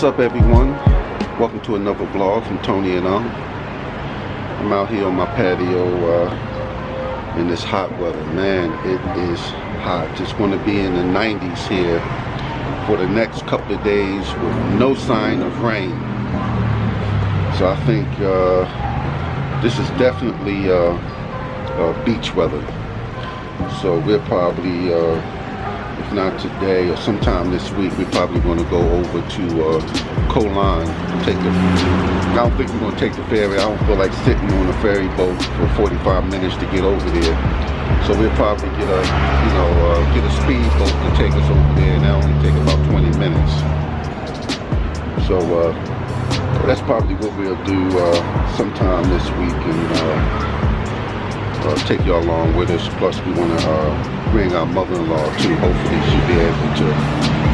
What's up, everyone? Welcome to another vlog from Tony&Aung. I'm out here on my patio in this hot weather. Man, it is hot. It's going to be in the 90s here for the next couple of days with no sign of rain. So I think this is definitely beach weather. So we're probably, if not today or sometime this week, we're probably going to go over to Kolan. I don't think we're going to take the ferry. I don't feel like sitting on a ferry boat for 45 minutes to get over there. So we'll probably get a, get a speedboat to take us over there, and that'll only take about 20 minutes. So that's probably what we'll do sometime this week, and take y'all along with us. Plus we want to bring our mother-in-law too. Hopefully she'll be able to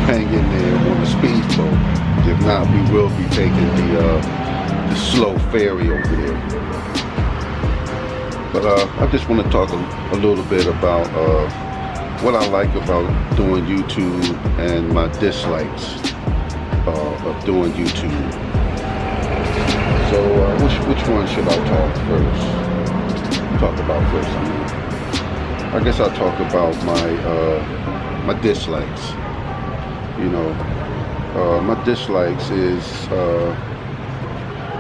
hang in there on the speedboat. If not, we will be taking the slow ferry over there. But I just want to talk a little bit about what I like about doing YouTube and my dislikes of doing YouTube. So which one should I talk about first? I guess I'll talk about my dislikes. My dislikes is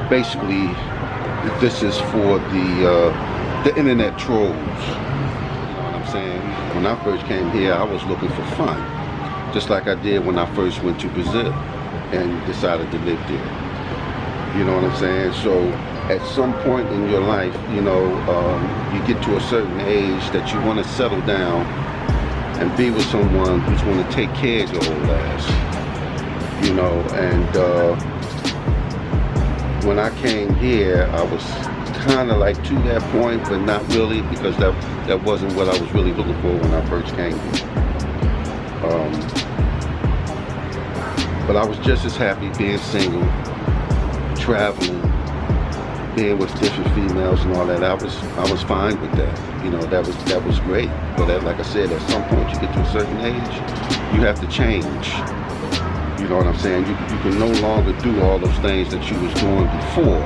basically this is for the internet trolls. You know what I'm saying? When I first came here, I was looking for fun, just like I did when I first went to Brazil and decided to live there. You know what I'm saying? So at some point in your life, you get to a certain age that you want to settle down and be with someone who's going to take care of your old ass. And when I came here, I was kind of like to that point, but not really, because that wasn't what I was really looking for when I first came here. But I was just as happy being single, traveling, being with different females and all that. I was fine with that. That was great. But like I said, at some point you get to a certain age, you have to change. You know what I'm saying? You can no longer do all those things that you was doing before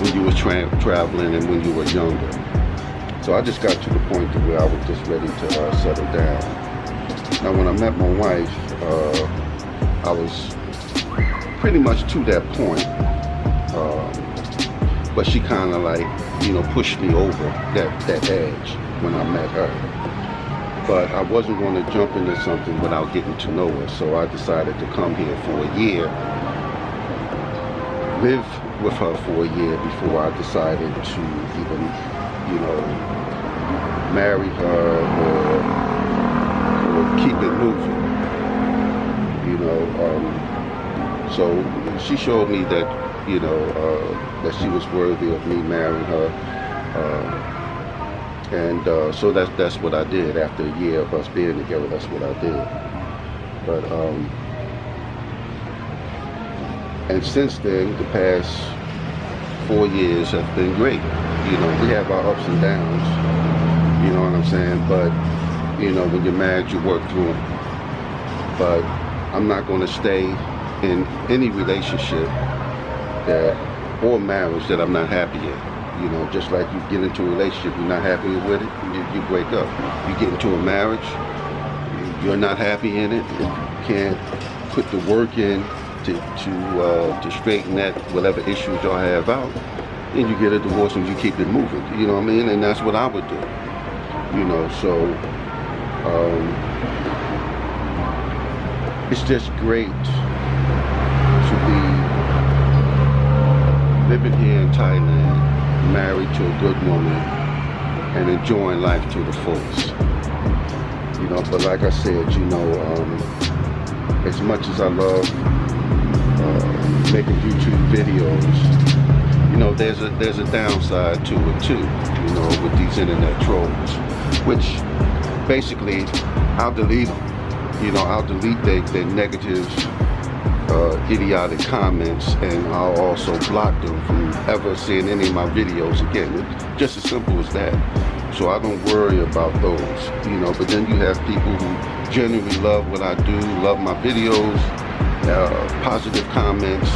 when you was traveling and when you were younger. So I just got to the point to where I was just ready to settle down. Now when I met my wife, I was pretty much to that point. But she kind of like, pushed me over that edge when I met her. But I wasn't going to jump into something without getting to know her. So I decided to come here for a year, live with her for a year before I decided to even, marry her or keep it moving. So she showed me that, that she was worthy of me marrying her. So that's what I did. After a year of us being together, that's what I did. But and since then, the past 4 years have been great. We have our ups and downs. You know what I'm saying? But when you're married, you work through them. But I'm not going to stay in any relationship or marriage that I'm not happy in. Just like you get into a relationship, you're not happy with it, you break up. You get into a marriage, you're not happy in it, if you can't put the work in to straighten that, whatever issues y'all have out, then you get a divorce and you keep it moving. You know what I mean? And that's what I would do. So it's just great to be living here in Thailand, married to a good woman, and enjoying life to the fullest. But like I said, as much as I love making YouTube videos, there's a downside to it too, with these internet trolls, which basically I'll delete them. I'll delete their negative, idiotic comments, and I'll also block them from ever seeing any of my videos again. It's just as simple as that. So I don't worry about those, But then you have people who genuinely love what I do, love my videos, positive comments,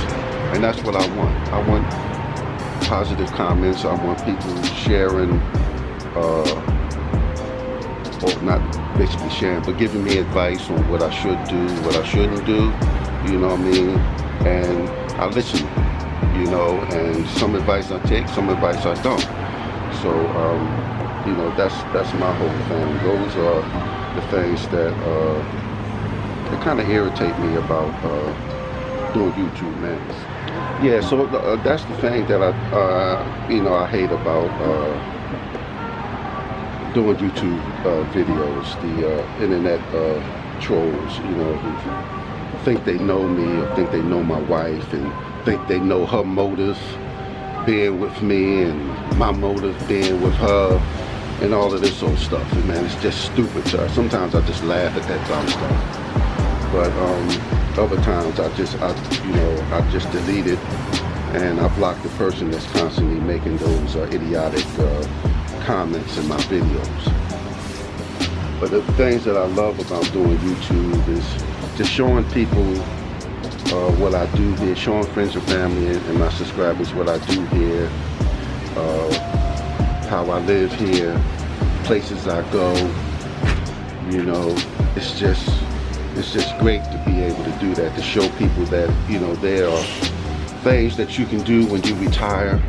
and that's what I want. I want positive comments. I want people sharing, or not basically sharing, but giving me advice on what I should do, what I shouldn't do, you know what I mean? And I listen, you know, and some advice I take, some advice I don't. So, you know, that's my whole thing. Those are the things that kind of irritate me about doing YouTube, man. Yeah, so that's the thing that I hate about doing YouTube videos. The internet trolls, you know, who think they know me or think they know my wife and think they know her motive being with me and my motive being with her and all of this old stuff. And man, it's just stupid. Sometimes I just laugh at that dumb stuff. But other times I just delete it and I block the person that's constantly making those idiotic comments in my videos. But the things that I love about doing YouTube is just showing people what I do here, showing friends and family and my subscribers what I do here, how I live here, places I go. You know, it's just great to be able to do that, to show people that, you know, there are things that you can do when you retire,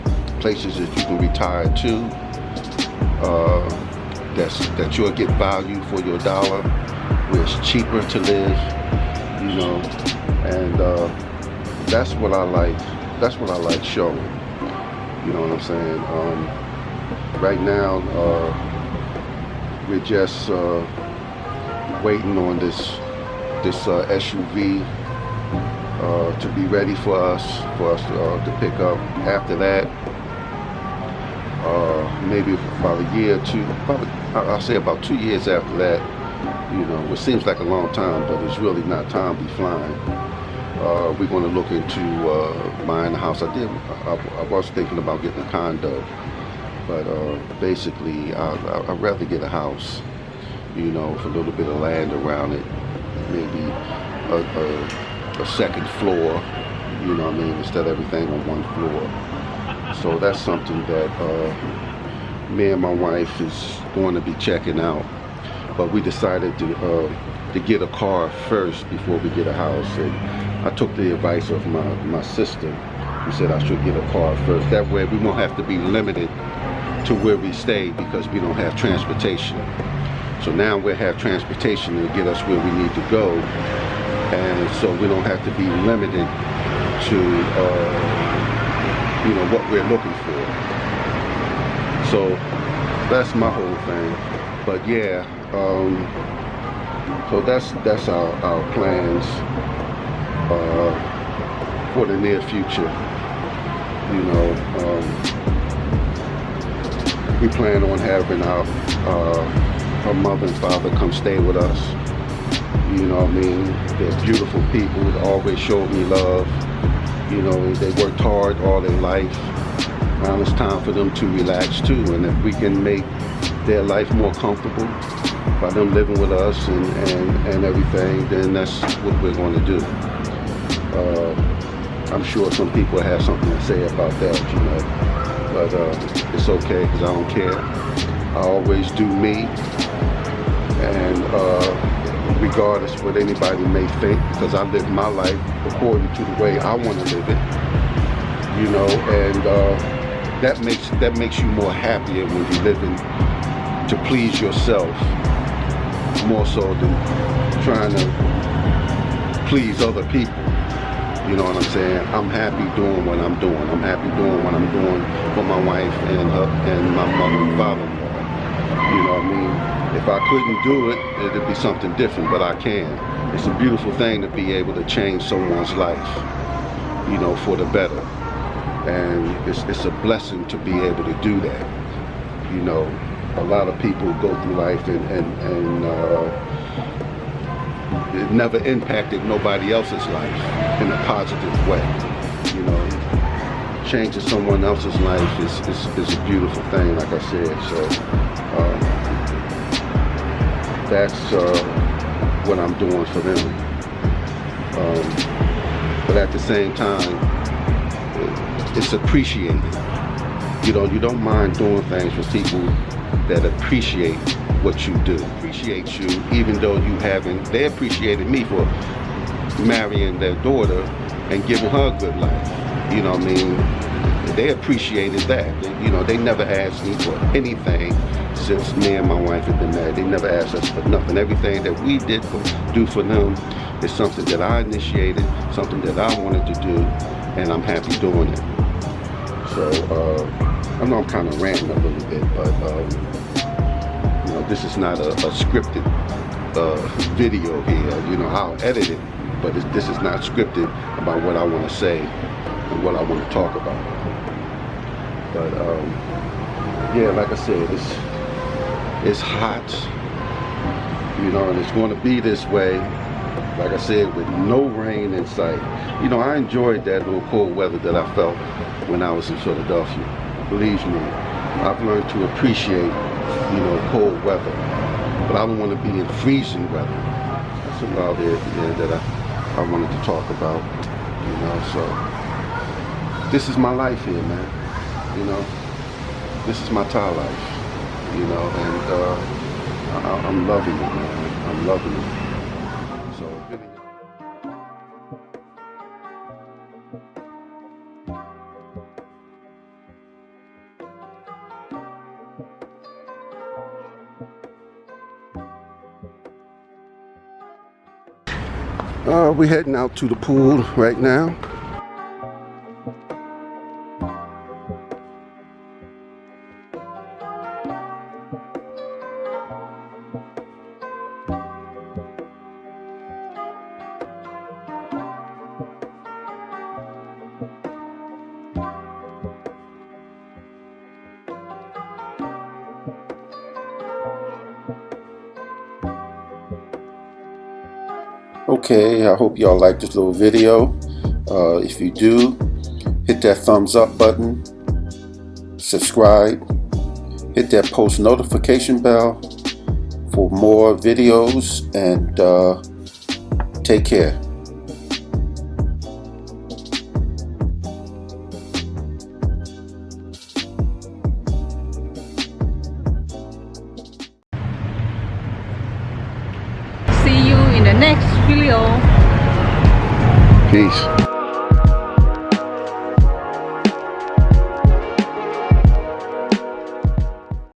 places that you can retire to, that you'll get value for your dollar, where it's cheaper to live, you know, and that's what I like. That's what I like showing. You know what I'm saying? Right now, we're just waiting on this SUV to be ready for us to pick up. After that, maybe about a year or two, probably I'll say about 2 years after that, you know, which seems like a long time, but it's really not. Time be flying. We're going to look into buying a house. I was thinking about getting a condo, but basically I'd rather get a house, you know, with a little bit of land around it, maybe a second floor, you know what I mean, instead of everything on one floor. So that's something that me and my wife is going to be checking out. But we decided to get a car first before we get a house. And I took the advice of my sister, who said I should get a car first. That way we won't have to be limited to where we stay because we don't have transportation. So now we have transportation to get us where we need to go, and so we don't have to be limited to you know, what we're looking for. So that's my whole thing. But yeah, so that's our plans for the near future. You know, we plan on having our mother and father come stay with us. You know what I mean? They're beautiful people. They always showed me love. You know, they worked hard all their life. Now it's time for them to relax too. And if we can make their life more comfortable by them living with us and everything, then that's what we're going to do. I'm sure some people have something to say about that, you know, but it's okay because I don't care. I always do me, and regardless what anybody may think, because I live my life according to the way I want to live it, you know, and that makes you more happier when you're living to please yourself more so than trying to please other people. You know what I'm saying? I'm happy doing what I'm doing. I'm happy doing what I'm doing for my wife and my mother and father-in-law. You know what I mean? If I couldn't do it, it'd be something different, but I can. It's a beautiful thing to be able to change someone's life, you know, for the better. And it's a blessing to be able to do that. You know, a lot of people go through life and it never impacted nobody else's life in a positive way. You know, changing someone else's life is a beautiful thing, like I said. So that's what I'm doing for them. but at the same time, it's appreciated. You know, you don't mind doing things for people that appreciate what you do, appreciate you, even though you haven't. They appreciated me for marrying their daughter and giving her a good life. You know what I mean? They appreciated that. You know, they never asked me for anything since me and my wife have been married. They never asked us for nothing. Everything that we do for them is something that I initiated, something that I wanted to do, and I'm happy doing it. So, I know I'm kind of ranting a little bit, but you know, this is not a scripted video here. You know, I'll edit it, but this is not scripted about what I want to say and what I want to talk about. But yeah, like I said, it's hot, you know, and it's going to be this way. Like I said, with no rain in sight. You know, I enjoyed that little cold weather that I felt when I was in Philadelphia. Believe me, I've learned to appreciate, you know, cold weather. But I don't want to be in freezing weather. That's about it that I wanted to talk about, you know. So this is my life here, man. You know, this is my Thai life, you know, and I'm loving it, man. I'm loving it. So, we're heading out to the pool right now. Okay, I hope y'all like this little video. If you do, hit that thumbs up button, subscribe, hit that post notification bell for more videos, and take care. See you in the next video. Peace.